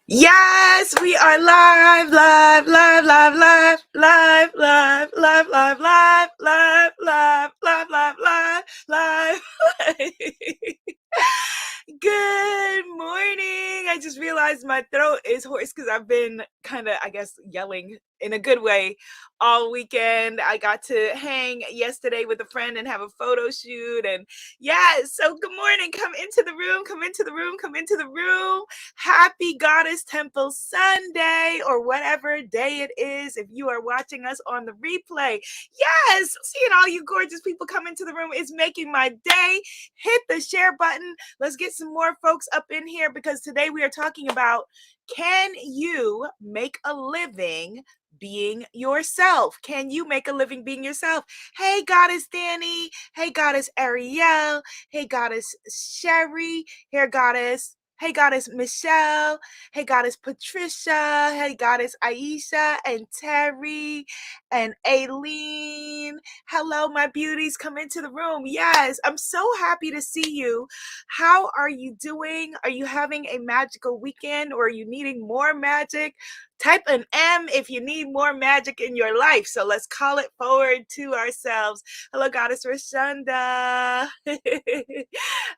Yes, we are live, live, live, live, live, live, live, live, live, live, live, live, live, live, live, live. Good morning. I just realized my throat is hoarse because I've been kind of, I guess, yelling in a good way all weekend. I got to hang yesterday with a friend and have a photo shoot. And yeah, so good morning. Come into the room, come into the room, come into the room. Happy Goddess Temple Sunday, or whatever day it is if you are watching us on the replay. Yes, seeing all you gorgeous people come into the room is making my day. Hit the share button. Let's get some more folks up in here because today we are talking about, can you make a living being yourself? Can you make a living being yourself? Hey, Goddess Danny. Hey, Goddess Ariel. Hey, Goddess Sherry. Here, Goddess. Hey, Goddess Michelle. Hey, Goddess Patricia. Hey, Goddess Aisha and Terry and Aileen. Hello, my beauties. Come into the room. Yes, I'm so happy to see you. How are you doing? Are you having a magical weekend, or are you needing more magic? Type an M if you need more magic in your life. So let's call it forward to ourselves. Hello, Goddess Rashonda.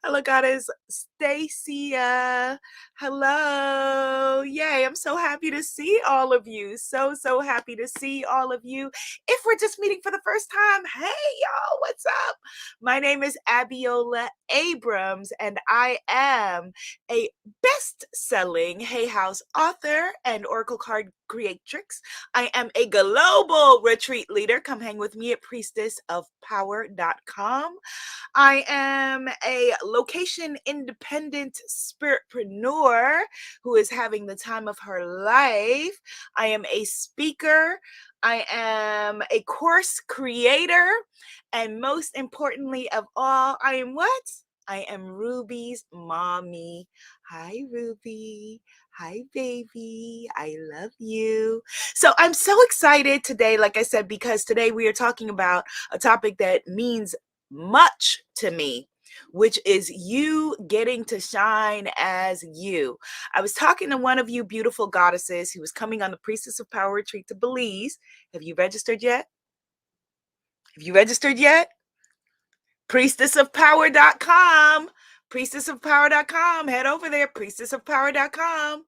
Hello, Goddess Stacia. Hello. Yay, I'm so happy to see all of you. So happy to see all of you. If we're just meeting for the first time, hey, y'all, what's up? My name is Abiola Abrams, and I am a best-selling Hay House author and Oracle card creatrix. I am a global retreat leader. Come hang with me at priestessofpower.com. I am a location independent spiritpreneur who is having the time of her life. I am a speaker. I am a course creator. And most importantly of all, I am what? I am Ruby's mommy. Hi, Ruby. Hi, baby. I love you. So I'm so excited today, like I said, because today we are talking about a topic that means much to me, which is you getting to shine as you. I was talking to one of you beautiful goddesses who was coming on the Priestess of Power retreat to Belize. Have you registered yet? Have you registered yet? priestessofpower.com. priestessofpower.com. Head over there, priestessofpower.com.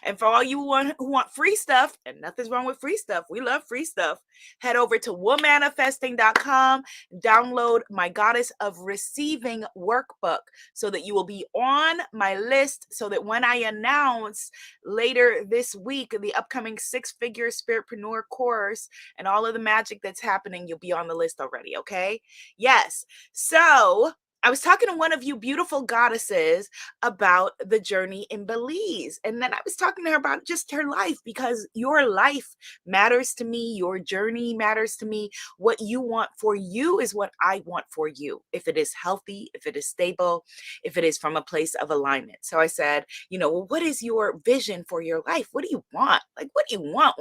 And for all you who want free stuff, and nothing's wrong with free stuff, we love free stuff, head over to womanifesting.com, download my Goddess of Receiving workbook so that you will be on my list, so that when I announce later this week the upcoming 6-figure spiritpreneur course and all of the magic that's happening, you'll be on the list already, okay? Yes. So I was talking to one of you beautiful goddesses about the journey in Belize. And then I was talking to her about just her life, because your life matters to me. Your journey matters to me. What you want for you is what I want for you. If it is healthy, if it is stable, if it is from a place of alignment. So I said, well, what is your vision for your life? What do you want? Like, what do you want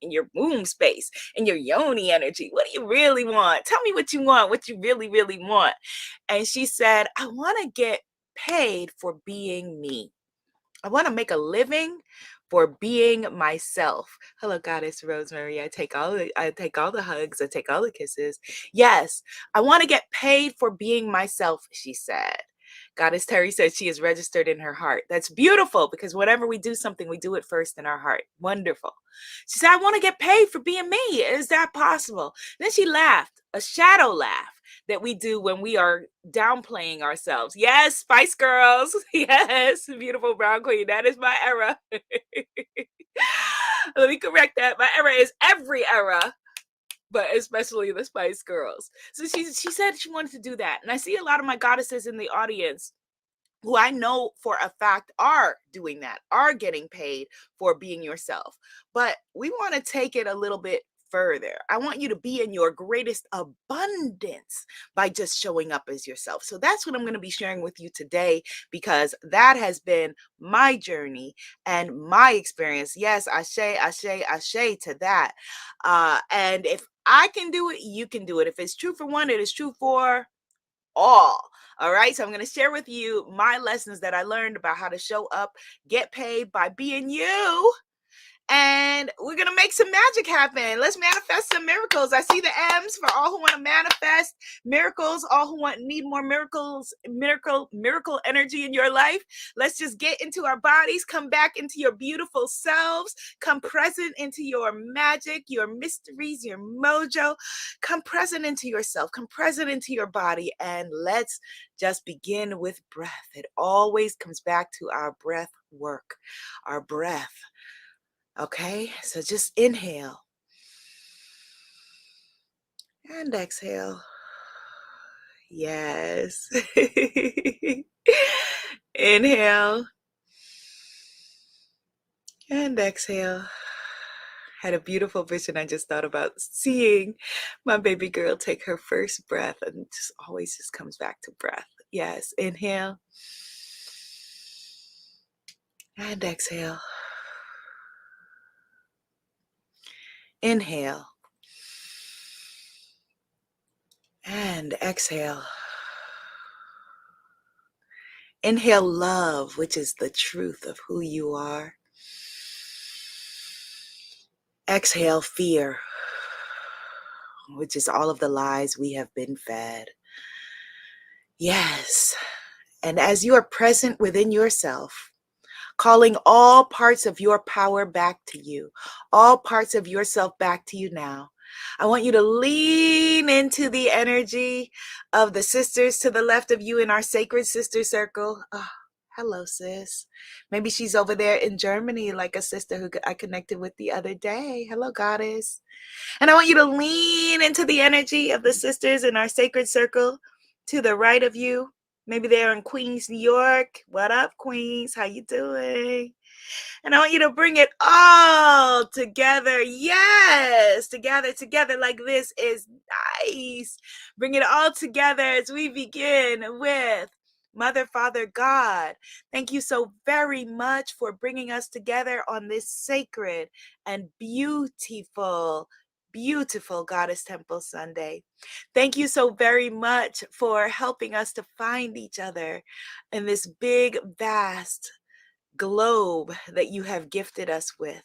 in your womb space, in your yoni energy? What do you really want? Tell me what you want, what you really, really want. And she said, I want to get paid for being me. I want to make a living for being myself. Hello, Goddess Rosemary. I take all the hugs. I take all the kisses. Yes, I want to get paid for being myself, she said. Goddess Terry said she is registered in her heart. That's beautiful, because whenever we do something, we do it first in our heart. Wonderful. She said, I want to get paid for being me. Is that possible? Then she laughed, a shadow laugh that we do when we are downplaying ourselves. Yes, Spice Girls. Yes, beautiful brown queen. That is my era. Let me correct that. My era is every era, but especially the Spice Girls. So she said she wanted to do that. And I see a lot of my goddesses in the audience who I know for a fact are doing that, are getting paid for being yourself. But we want to take it a little bit further. I want you to be in your greatest abundance by just showing up as yourself. So that's what I'm going to be sharing with you today, because that has been my journey and my experience. Yes, ashe to that. And if I can do it, you can do it. If it's true for one, it is true for all. All right, so I'm going to share with you my lessons that I learned about how to show up, get paid by being you. And we're going to make some magic happen. Let's manifest some miracles. I see the M's for all who want to manifest miracles, all who need more miracles, miracle energy in your life. Let's just get into our bodies, come back into your beautiful selves, come present into your magic, your mysteries, your mojo. Come present into yourself, come present into your body, and let's just begin with breath. It always comes back to our breath work, our breath. Okay, so just inhale and exhale. Yes. Inhale and exhale. Had a beautiful vision. I just thought about seeing my baby girl take her first breath, and just always just comes back to breath. Yes, inhale and exhale. Inhale and exhale. Inhale love, which is the truth of who you are. Exhale fear, which is all of the lies we have been fed. Yes. And as you are present within yourself, calling all parts of your power back to you, all parts of yourself back to you now, I want you to lean into the energy of the sisters to the left of you in our sacred sister circle. Oh, hello, sis. Maybe she's over there in Germany, like a sister who I connected with the other day. Hello, goddess. And I want you to lean into the energy of the sisters in our sacred circle to the right of you. Maybe they're in Queens, New York. What up, Queens? How you doing? And I want you to bring it all together. Yes, together like this is nice. Bring it all together as we begin with Mother, Father, God. Thank you so very much for bringing us together on this sacred and beautiful Goddess Temple Sunday. Thank you so very much for helping us to find each other in this big, vast globe that you have gifted us with.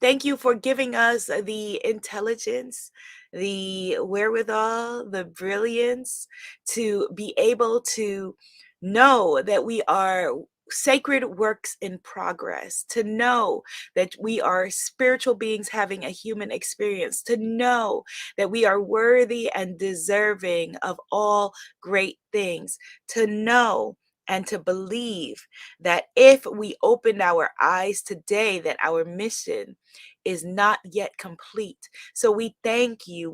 Thank you for giving us the intelligence, the wherewithal, the brilliance to be able to know that we are sacred works in progress, to know that we are spiritual beings having a human experience, to know that we are worthy and deserving of all great things, to know and to believe that if we opened our eyes today, that our mission is not yet complete. So we thank you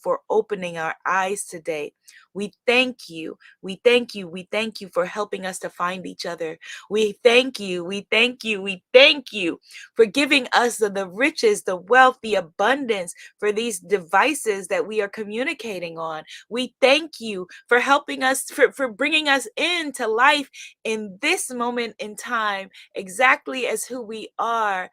for opening our eyes today. We thank you for helping us to find each other. We thank you for giving us the riches, the wealth, the abundance for these devices that we are communicating on. We thank you for helping us, for bringing us into life in this moment in time, exactly as who we are,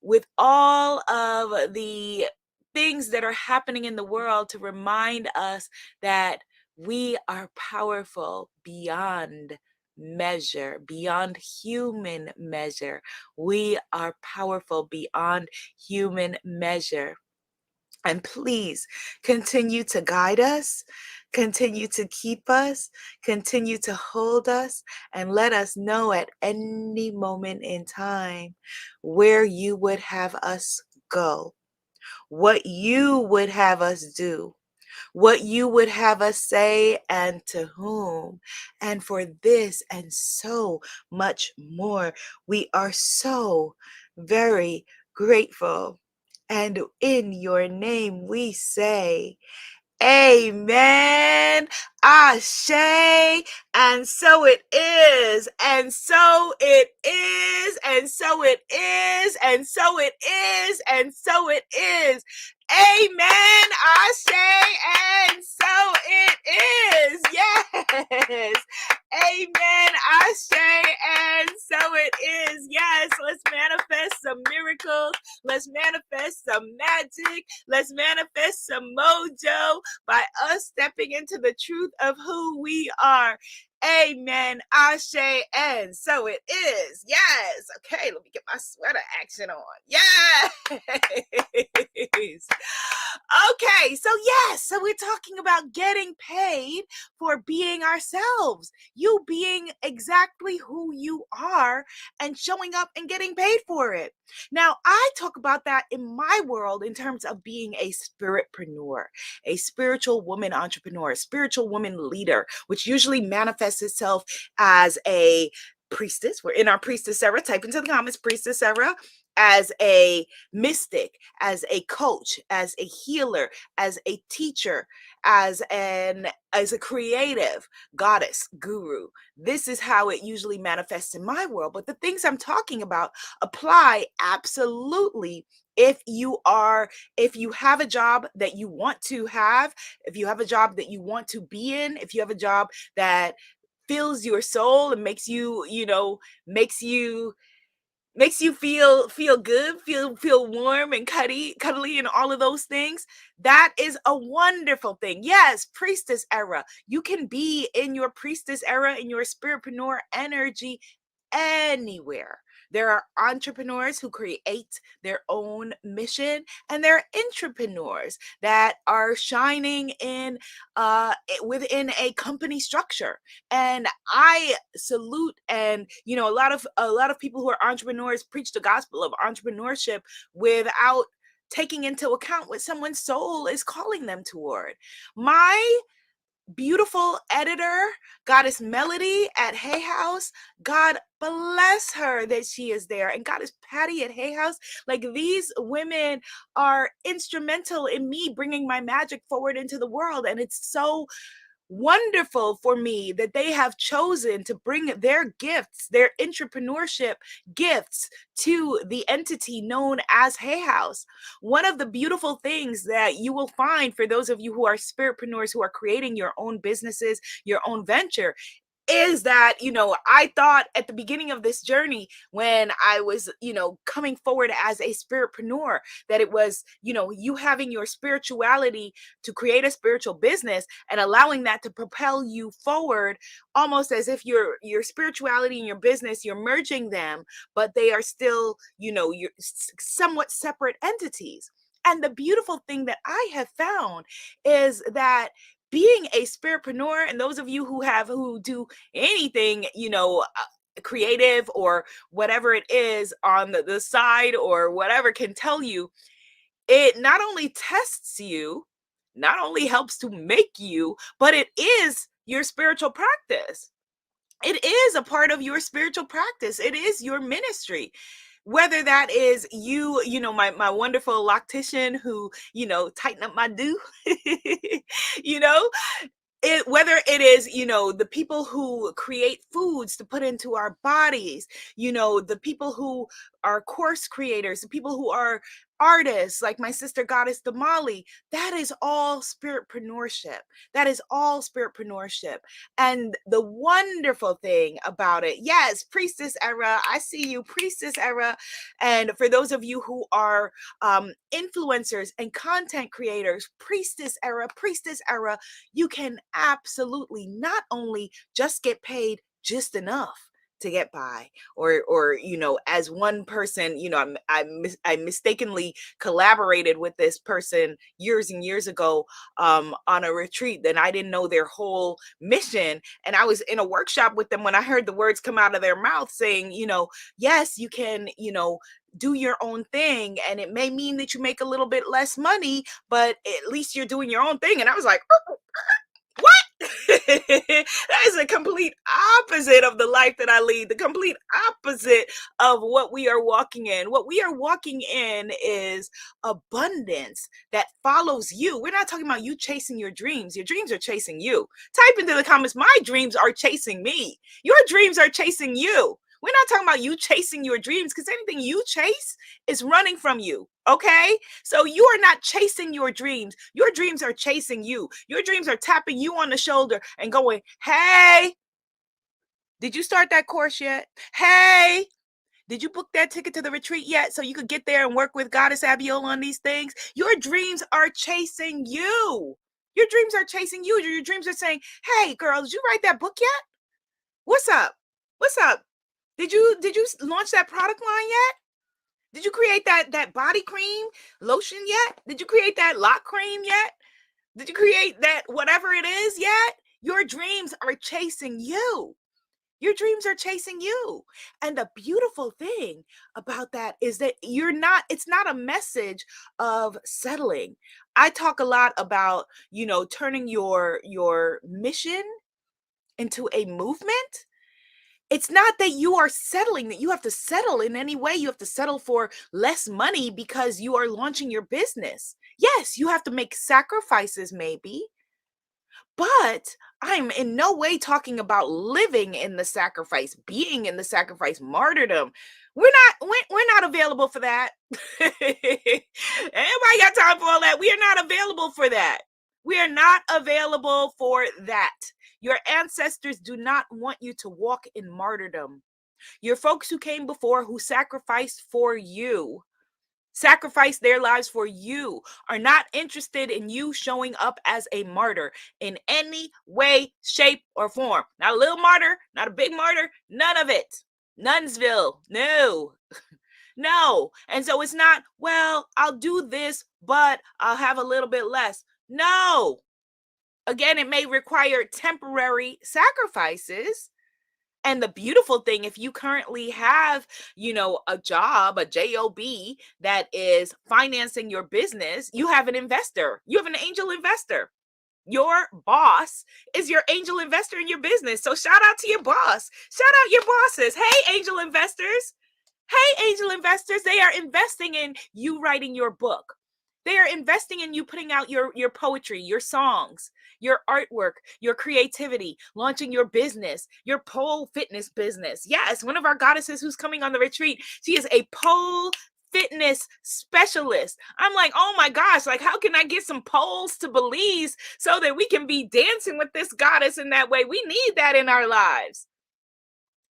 with all of the things that are happening in the world to remind us that we are powerful beyond measure, beyond human measure. We are powerful beyond human measure. And please continue to guide us, continue to keep us, continue to hold us, and let us know at any moment in time where you would have us go, what you would have us do, what you would have us say, and to whom. And for this and so much more, we are so very grateful. And in your name we say, amen, ashe, and so it is, and so it is, and so it is, and so it is, and so it is. Amen, ashe, and so it is. Yes. Amen, ashe, and so it is. Yes, let's manifest some miracles. Let's manifest some magic. Let's manifest some mojo by us stepping into the truth of who we are. Amen. Ashe. And so it is. Yes. Okay, let me get my sweater action on. Yes. Okay, so yes, so we're talking about getting paid for being ourselves. You being exactly who you are and showing up and getting paid for it. Now, I talk about that in my world in terms of being a spiritpreneur, a spiritual woman entrepreneur, a spiritual woman leader, which usually manifests itself as a priestess. We're in our priestess era. Type into the comments, priestess era, as a mystic, as a coach, as a healer, as a teacher, as a creative goddess, guru. This is how it usually manifests in my world. But the things I'm talking about apply absolutely if you have a job that you want to have, if you have a job that you want to be in, if you have a job that fills your soul and makes you, makes you feel good, feel warm and cuddly and all of those things. That is a wonderful thing. Yes, priestess era. You can be in your priestess era, in your spiritpreneur energy anywhere. There are entrepreneurs who create their own mission, and there are entrepreneurs that are shining in within a company structure. And I salute, and a lot of people who are entrepreneurs preach the gospel of entrepreneurship without taking into account what someone's soul is calling them toward. My beautiful editor, Goddess Melody at Hay House. God bless her that she is there. And Goddess Patty at Hay House. Like, these women are instrumental in me bringing my magic forward into the world. And it's so wonderful for me that they have chosen to bring their gifts, their entrepreneurship gifts, to the entity known as Hay House. One of the beautiful things that you will find for those of you who are spiritpreneurs, who are creating your own businesses, your own venture, is that, I thought at the beginning of this journey, when I was, coming forward as a spiritpreneur, that it was, you having your spirituality to create a spiritual business and allowing that to propel you forward, almost as if your spirituality and your business, you're merging them, but they are still, you're somewhat separate entities. And the beautiful thing that I have found is that being a spiritpreneur, and those of you who do anything, creative or whatever it is on the side or whatever, can tell you, it not only tests you, not only helps to make you, but it is your spiritual practice. It is a part of your spiritual practice. It is your ministry. Whether that is my wonderful loctician who, tighten up my do, you know, whether it is, the people who create foods to put into our bodies, the people who are course creators, the people who are artists, like my sister Goddess Damali, that is all spiritpreneurship. That is all spiritpreneurship. And the wonderful thing about it, yes, priestess era, I see you, priestess era. And for those of you who are influencers and content creators, priestess era, you can absolutely not only just get paid just enough to get by, or as one person, I mistakenly collaborated with this person years and years ago on a retreat, then I didn't know their whole mission, and I was in a workshop with them when I heard the words come out of their mouth saying, yes, you can, do your own thing, and it may mean that you make a little bit less money, but at least you're doing your own thing. And I was like, what? That is a complete opposite of the life that I lead, the complete opposite of what we are walking in. What we are walking in is abundance that follows you. We're not talking about you chasing your dreams. Your dreams are chasing you. Type into the comments, my dreams are chasing me. Your dreams are chasing you. We're not talking about you chasing your dreams, because anything you chase is running from you. Okay? So you are not chasing your dreams. Your dreams are chasing you. Your dreams are tapping you on the shoulder and going, hey, Did you start that course yet? Hey, did you book that ticket to the retreat yet so you could get there and work with Goddess Abiola on these things? Your dreams are chasing you. Your dreams are chasing you. Your dreams are saying, "Hey, girl, did you write that book yet? What's up? What's up? Did you launch that product line yet? Did you create that body cream lotion yet? Did you create that lock cream yet? Did you create that whatever it is yet?" Your dreams are chasing you. Your dreams are chasing you. And the beautiful thing about that is that it's not a message of settling. I talk a lot about, turning your mission into a movement. It's not that you are settling, that you have to settle in any way. You have to settle for less money because you are launching your business. Yes, you have to make sacrifices, maybe, but I'm in no way talking about living in the sacrifice, being in the sacrifice, martyrdom. We're not available for that. Anybody got time for all that? We are not available for that. We are not available for that. Your ancestors do not want you to walk in martyrdom. Your folks who came before, who sacrificed for you, sacrifice their lives for you, are not interested in you showing up as a martyr in any way, shape, or form. Not a little martyr, not a big martyr, none of it. Nunsville, no. No. And so it's not, well, I'll do this, but I'll have a little bit less. No. Again, it may require temporary sacrifices. And the beautiful thing, if you currently have, a job, a job that is financing your business, you have an investor. You have an angel investor. Your boss is your angel investor in your business. So shout out to your boss. Shout out your bosses. Hey, angel investors. Hey, angel investors. They are investing in you writing your book. They are investing in you putting out your poetry, your songs, your artwork, your creativity, launching your business, your pole fitness business. Yes, one of our goddesses who's coming on the retreat, she is a pole fitness specialist. I'm like, oh my gosh, like how can I get some poles to Belize so that we can be dancing with this goddess in that way? We need that in our lives.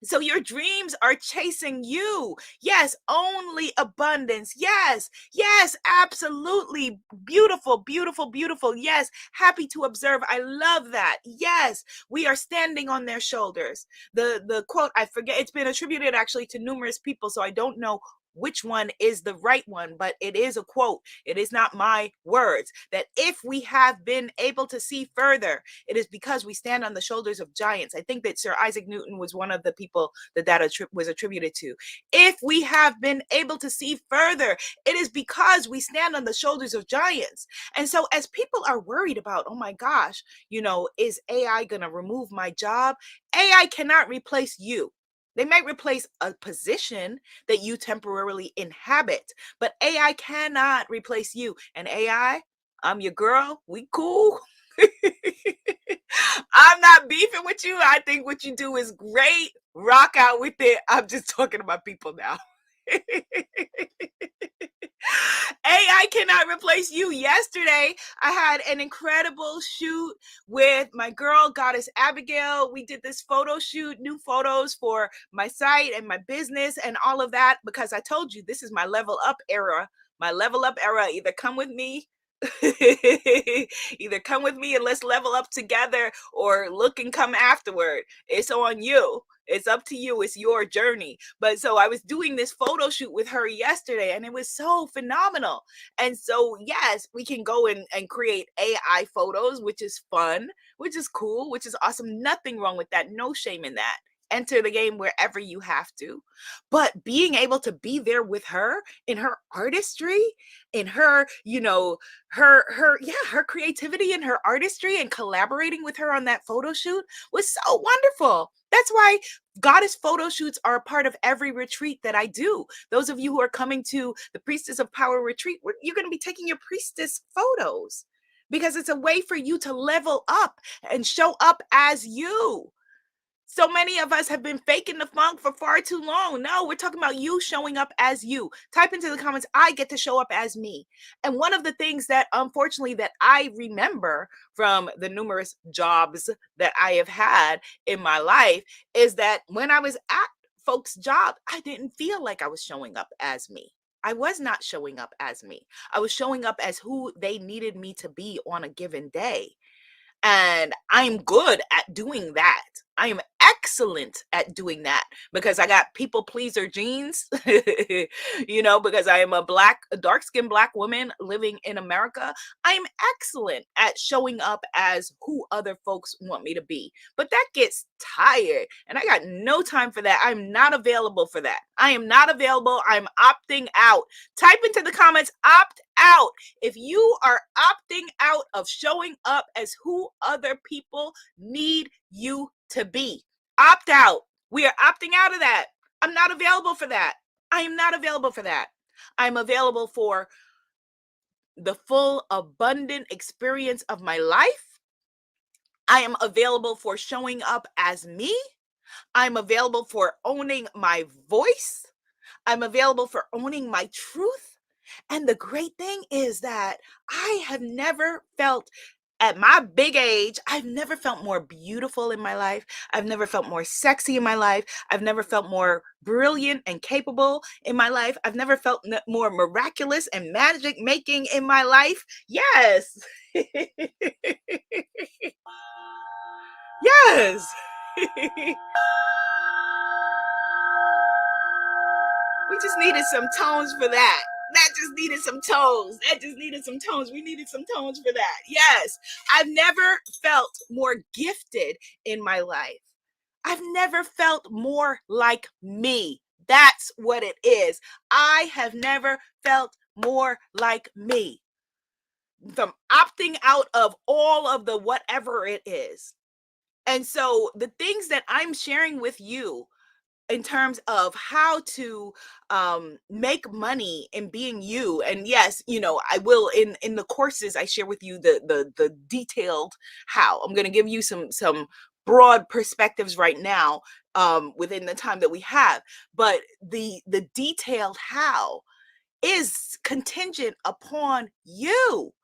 So your dreams are chasing you. Yes, only abundance. Yes, yes, absolutely. Beautiful, beautiful, beautiful. Yes, happy to observe. I love that. Yes, we are standing on their shoulders. The quote, I forget, it's been attributed actually to numerous people, so I don't know which one is the right one, but it is a quote. It is not my words. That if we have been able to see further, it is because we stand on the shoulders of giants. I think that Sir Isaac Newton was one of the people that was attributed to. If we have been able to see further, it is because we stand on the shoulders of giants. And so as people are worried about, oh my gosh, is AI going to remove my job? AI cannot replace you. They might replace a position that you temporarily inhabit, but AI cannot replace you. And AI, I'm your girl. We cool. I'm not beefing with you. I think what you do is great. Rock out with it. I'm just talking to my people now. AI cannot replace you. Yesterday, I had an incredible shoot with my girl, Goddess Abigail. We did this photo shoot, new photos for my site and my business and all of that, because I told you this is my level up era. My level up era. Either come with me. Either come with me and let's level up together, or look and come afterward. It's on you. It's up to you. It's your journey. But so I was doing this photo shoot with her yesterday, and it was so phenomenal. And so, yes, we can go and create AI photos, which is fun, which is cool, which is awesome. Nothing wrong with that. No shame in that. Enter the game wherever you have to. But being able to be there with her in her artistry, in her, her creativity and her artistry, and collaborating with her on that photo shoot was so wonderful. That's why goddess photo shoots are a part of every retreat that I do. Those of you who are coming to the Priestess of Power retreat, you're going to be taking your priestess photos, because it's a way for you to level up and show up as you. So many of us have been faking the funk for far too long. No, we're talking about you showing up as you. Type into the comments, I get to show up as me. And one of the things that unfortunately that I remember from the numerous jobs that I have had in my life is that when I was at folks' job, I didn't feel like I was showing up as me. I was not showing up as me. I was showing up as who they needed me to be on a given day. And I'm good at doing that. I am excellent at doing that because I got people pleaser genes, because I am a dark skinned black woman living in America. I am excellent at showing up as who other folks want me to be. But that gets tired, and I got no time for that. I'm not available for that. I am not available. I'm opting out. Type into the comments, opt out. If you are opting out of showing up as who other people need you to be, opt out. We are opting out of that. I'm not available for that. I am not available for that. I'm available for the full, abundant experience of my life. I am available for showing up as me. I'm available for owning my voice. I'm available for owning my truth. And the great thing is that I have never felt, at my big age, I've never felt more beautiful in my life. I've never felt more sexy in my life. I've never felt more brilliant and capable in my life. I've never felt more miraculous and magic making in my life. Yes. Yes. We just needed some tones for that. That just needed some tones. That just needed some tones. We needed some tones for that. Yes. I've never felt more gifted in my life. I've never felt more like me. That's what it is. I have never felt more like me. From opting out of all of the whatever it is. And so the things that I'm sharing with you in terms of how to make money in being you, and yes, I will, in the courses I share with you the detailed how. I'm going to give you some broad perspectives right now, within the time that we have, but the detailed how is contingent upon you.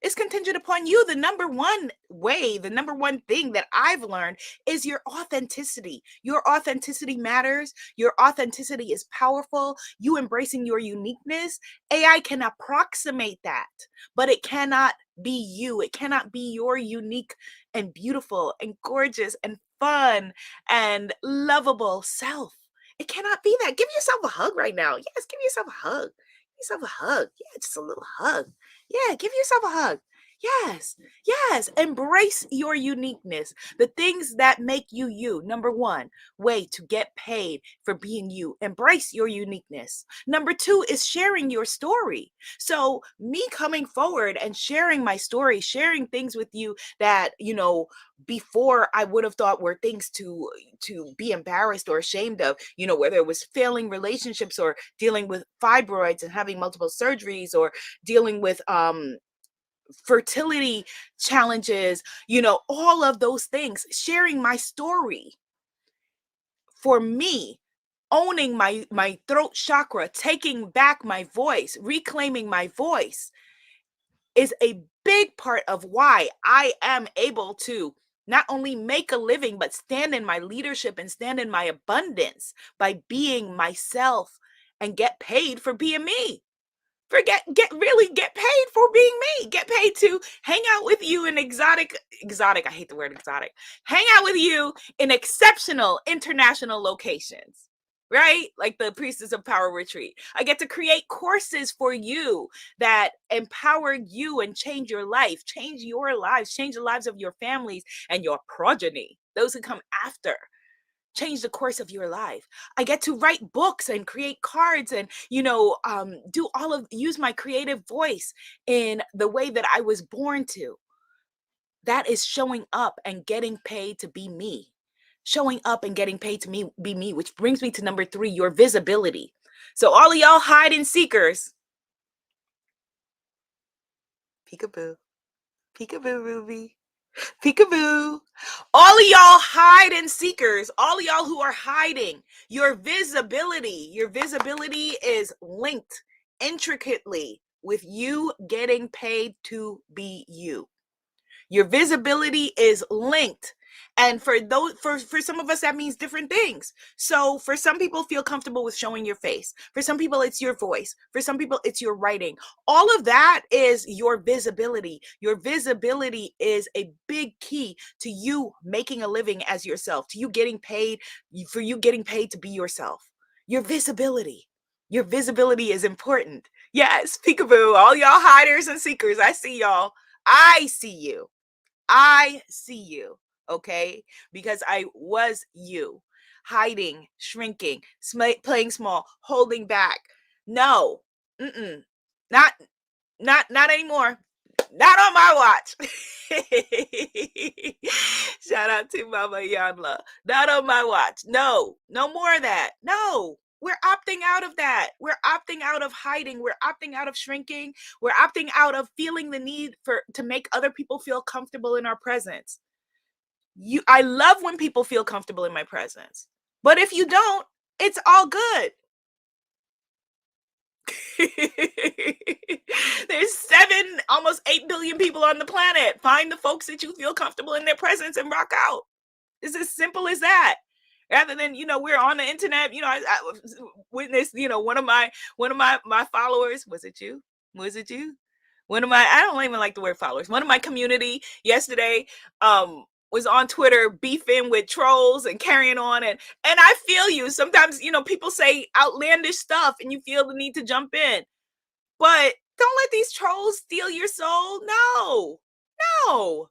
It's contingent upon you. The number one way, the number one thing that I've learned is your authenticity. Your authenticity matters. Your authenticity is powerful. You embracing your uniqueness. AI can approximate that, but it cannot be you. It cannot be your unique and beautiful and gorgeous and fun and lovable self. It cannot be that. Give yourself a hug right now. Yes, give yourself a hug. Give yourself a hug. Yeah, just a little hug. Yeah, give yourself a hug. Yes, yes. Embrace your uniqueness, the things that make you you. Number one, way to get paid for being you. Embrace your uniqueness. Number two is sharing your story. So, me coming forward and sharing my story, sharing things with you that, before I would have thought were things to be embarrassed or ashamed of, whether it was failing relationships or dealing with fibroids and having multiple surgeries or dealing with fertility challenges, all of those things, sharing my story. For me, owning my throat chakra, taking back my voice, reclaiming my voice is a big part of why I am able to not only make a living but stand in my leadership and stand in my abundance by being myself and get paid for being me. Get paid for being me. Get paid to hang out with you in exotic, I hate the word exotic. Hang out with you in exceptional international locations. Right? Like the Priestess of Power retreat. I get to create courses for you that empower you and change your life, change your lives, change the lives of your families and your progeny, those who come after. Change the course of your life. I get to write books and create cards and, use my creative voice in the way that I was born to. That is showing up and getting paid to be me. Showing up and getting paid to be me, which brings me to number three, your visibility. So all of y'all hide and seekers, peekaboo, peekaboo, Ruby. Peekaboo. All of y'all hide and seekers, all of y'all who are hiding, your visibility is linked intricately with you getting paid to be you. Your visibility is linked. And for some of us, that means different things. So for some people, feel comfortable with showing your face. For some people, it's your voice. For some people, it's your writing. All of that is your visibility. Your visibility is a big key to you making a living as yourself, to you getting paid, for you getting paid to be yourself. Your visibility. Your visibility is important. Yes, peekaboo, all y'all hiders and seekers, I see y'all. I see you. I see you, okay? Because I was you, hiding, shrinking, playing small, holding back. No, mm-mm, not, not anymore. Not on my watch. Shout out to Mama Yanla. Not on my watch. No, no more of that. No, we're opting out of that. We're opting out of hiding. We're opting out of shrinking. We're opting out of feeling the need to make other people feel comfortable in our presence. I love when people feel comfortable in my presence. But if you don't, it's all good. There's almost 8 billion people on the planet. Find the folks that you feel comfortable in their presence and rock out. It's as simple as that. Rather than, we're on the internet, I witnessed, one of my followers, was it you? I don't even like the word followers. One of my community yesterday was on Twitter beefing with trolls and carrying on, and I feel you. Sometimes, people say outlandish stuff and you feel the need to jump in. But don't let these trolls steal your soul. No. No.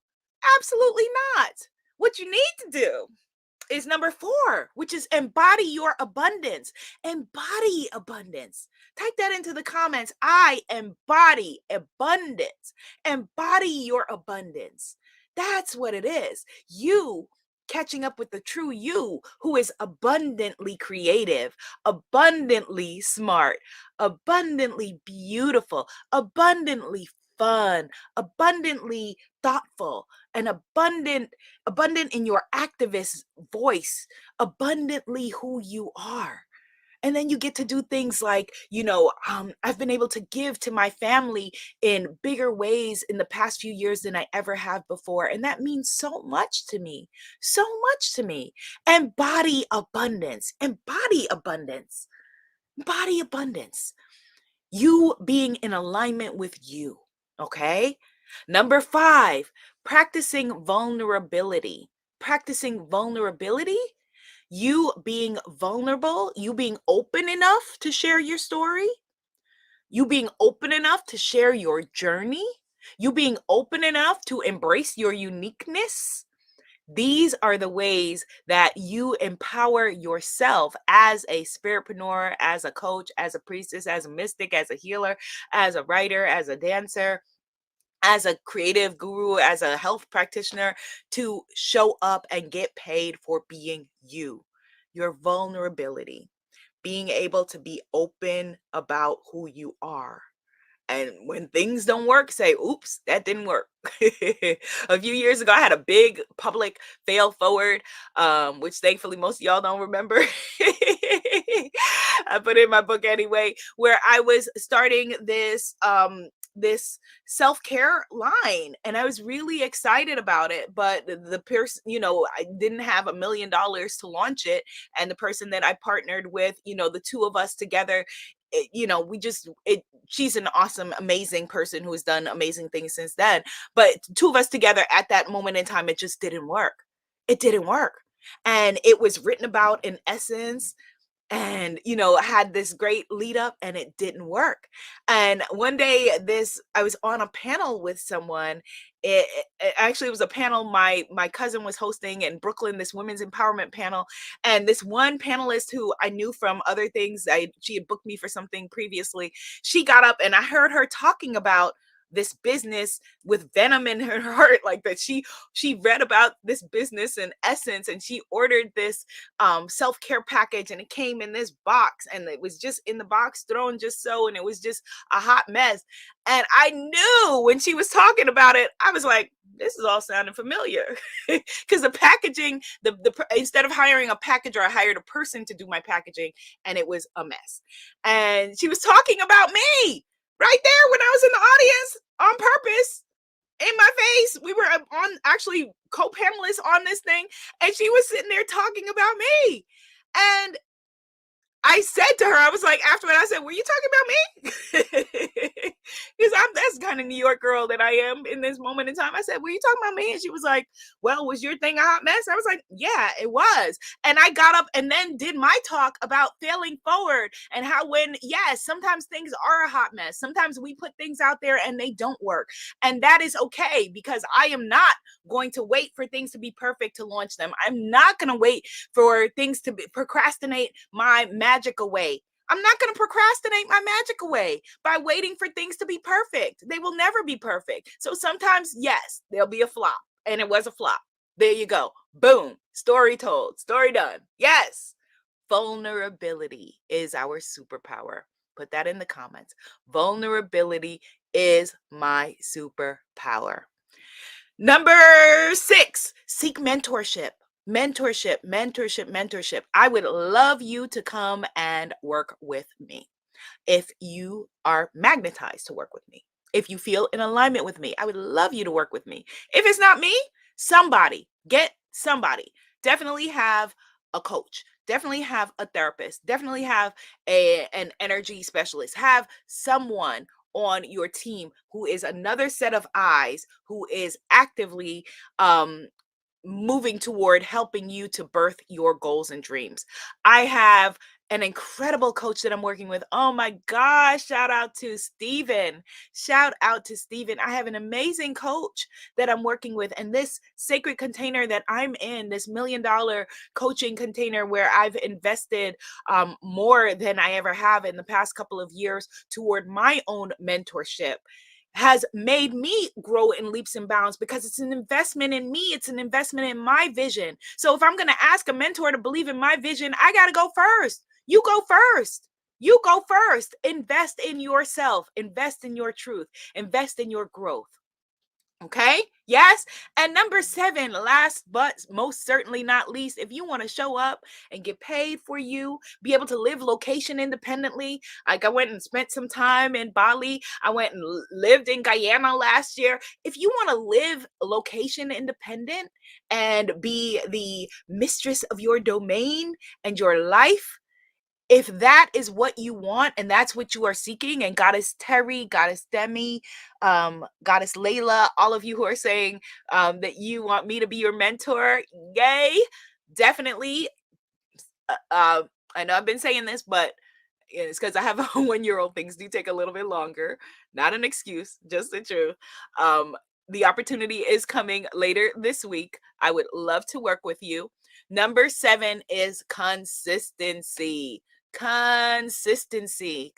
Absolutely not. What you need to do is number 4, which is embody your abundance. Embody abundance. Type that into the comments. I embody abundance. Embody your abundance. That's what it is. You catching up with the true you, who is abundantly creative, abundantly smart, abundantly beautiful, abundantly fun, abundantly thoughtful, and abundant in your activist voice, abundantly who you are. And then you get to do things like, I've been able to give to my family in bigger ways in the past few years than I ever have before. And that means so much to me, so much to me. Embody abundance, embody abundance, embody abundance. You being in alignment with you. Okay. Number 5, practicing vulnerability. Practicing vulnerability, you being vulnerable, you being open enough to share your story, you being open enough to share your journey, you being open enough to embrace your uniqueness. These are the ways that you empower yourself as a spiritpreneur, as a coach, as a priestess, as a mystic, as a healer, as a writer, as a dancer, as a creative guru, as a health practitioner, to show up and get paid for being you. Your vulnerability, being able to be open about who you are. And when things don't work, say, oops, that didn't work. A few years ago, I had a big public fail forward, which thankfully most of y'all don't remember. I put it in my book anyway, where I was starting this self-care line, and I was really excited about it, but the person, I didn't have $1 million to launch it, and the person that I partnered with, the two of us together, she's an awesome, amazing person who has done amazing things since then, but two of us together at that moment in time, it just didn't work. It didn't work. And it was written about in Essence, and had this great lead up, and it didn't work. And one day, I was on a panel with someone. It actually was a panel my cousin was hosting in Brooklyn, this women's empowerment panel, and this one panelist who I knew from other things, she had booked me for something previously, she got up, and I heard her talking about this business with venom in her heart, like that she read about this business in Essence, and she ordered this self-care package, and it came in this box, and it was just in the box thrown just so, and it was just a hot mess. And I knew when she was talking about it, I was like, this is all sounding familiar. Because the packaging, instead of hiring a packager, I hired a person to do my packaging, and it was a mess. And she was talking about me right there when I was in the audience on purpose in my face. We were on actually co-panelists on this thing, and she was sitting there talking about me. And I said to her, I was like, afterward, I said, were you talking about me? Because I'm that's kind of New York girl that I am in this moment in time. I said, were you talking about me? And she was like, well, was your thing a hot mess? I was like, yeah, it was. And I got up and then did my talk about failing forward and how when, yes, sometimes things are a hot mess. Sometimes we put things out there and they don't work. And that is okay, because I am not going to wait for things to be perfect to launch them. I'm not going to wait for things to procrastinate my magic away. I'm not going to procrastinate my magic away by waiting for things to be perfect. They will never be perfect. So sometimes, yes, there'll be a flop, and it was a flop. There you go. Boom. Story told. Story done. Yes. Vulnerability is our superpower. Put that in the comments. Vulnerability is my superpower. Number 6, seek mentorship. Mentorship. I would love you to come and work with me. If you are magnetized to work with me, if you feel in alignment with me, I would love you to work with me. If it's not me, somebody, get somebody. Definitely have a coach. Definitely have a therapist. Definitely have an energy specialist. Have someone on your team who is another set of eyes, who is actively moving toward helping you to birth your goals and dreams. I have an incredible coach that I'm working with. Oh my gosh, shout out to Steven. Shout out to Steven. I have an amazing coach that I'm working with, and this sacred container that I'm in, this $1 million coaching container where I've invested more than I ever have in the past couple of years toward my own mentorship, has made me grow in leaps and bounds, because it's an investment in me. It's an investment in my vision. So if I'm going to ask a mentor to believe in my vision, I got to go first. You go first. You go first. Invest in yourself. Invest in your truth. Invest in your growth. Okay. Yes. And number 7, last but most certainly not least, if you want to show up and get paid for you, be able to live location independently. Like I went and spent some time in Bali. I went and lived in Guyana last year. If you want to live location independent and be the mistress of your domain and your life, if that is what you want and that's what you are seeking, and Goddess Terry, Goddess Demi, Goddess Layla, all of you who are saying that you want me to be your mentor, yay, definitely. I know I've been saying this, but it's because I have a 1-year-old. Things do take a little bit longer. Not an excuse, just the truth. The opportunity is coming later this week. I would love to work with you. Number 7 is consistency. Consistency.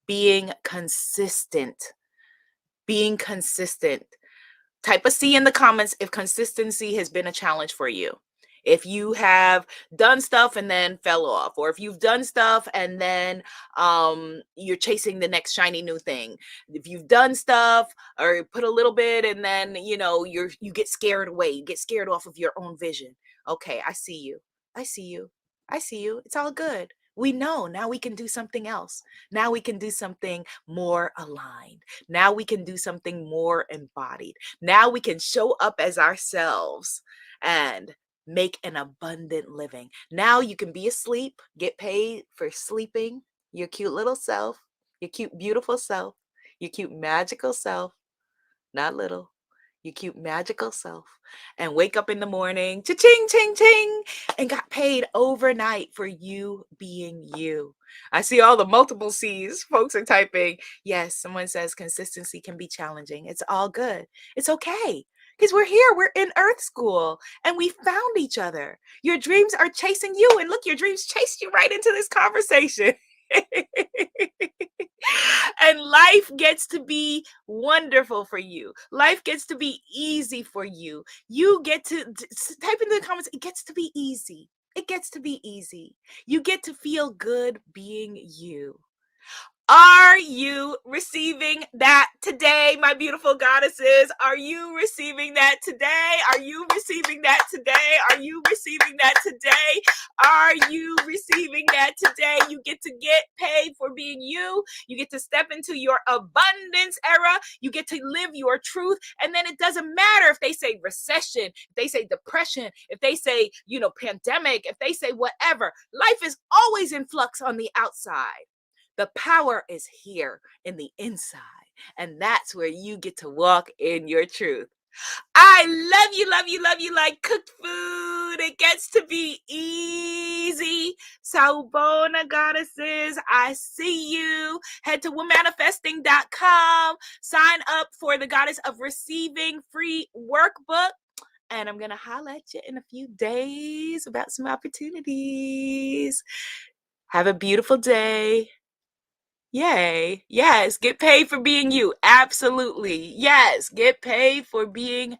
Being consistent. Being consistent. Type a C in the comments if consistency has been a challenge for you. If you have done stuff and then fell off, or if you've done stuff and then you're chasing the next shiny new thing. If you've done stuff or put a little bit and then you get scared away, you get scared off of your own vision. Okay, I see you. I see you. I see you. It's all good. We know now we can do something else. Now we can do something more aligned. Now we can do something more embodied. Now we can show up as ourselves and make an abundant living. Now you can be asleep, get paid for sleeping your cute little self, your cute, beautiful self, your cute, magical self, not little, your cute, magical self, and wake up in the morning, cha-ching, ching, ching, and got paid overnight for you being you. I see all the multiple C's. Folks are typing. Yes, someone says consistency can be challenging. It's all good. It's okay. Because we're here, we're in Earth School, and we found each other. Your dreams are chasing you, and look, your dreams chased you right into this conversation. And life gets to be wonderful for you. Life gets to be easy for you. You get to type in the comments, it gets to be easy. It gets to be easy. You get to feel good being you. Are you receiving that today, my beautiful goddesses? Are you receiving that today? Are you receiving that today? Are you receiving that today? Are you receiving that today? You get to get paid for being you. You get to step into your abundance era. You get to live your truth. And then it doesn't matter if they say recession, if they say depression, if they say, pandemic, if they say whatever. Life is always in flux on the outside. The power is here in the inside. And that's where you get to walk in your truth. I love you, love you, love you like cooked food. It gets to be easy. Sawubona, goddesses. I see you. Head to womanifesting.com. Sign up for the Goddess of Receiving free workbook. And I'm going to holler at you in a few days about some opportunities. Have a beautiful day. Yay. Yes. Get paid for being you. Absolutely. Yes. Get paid for being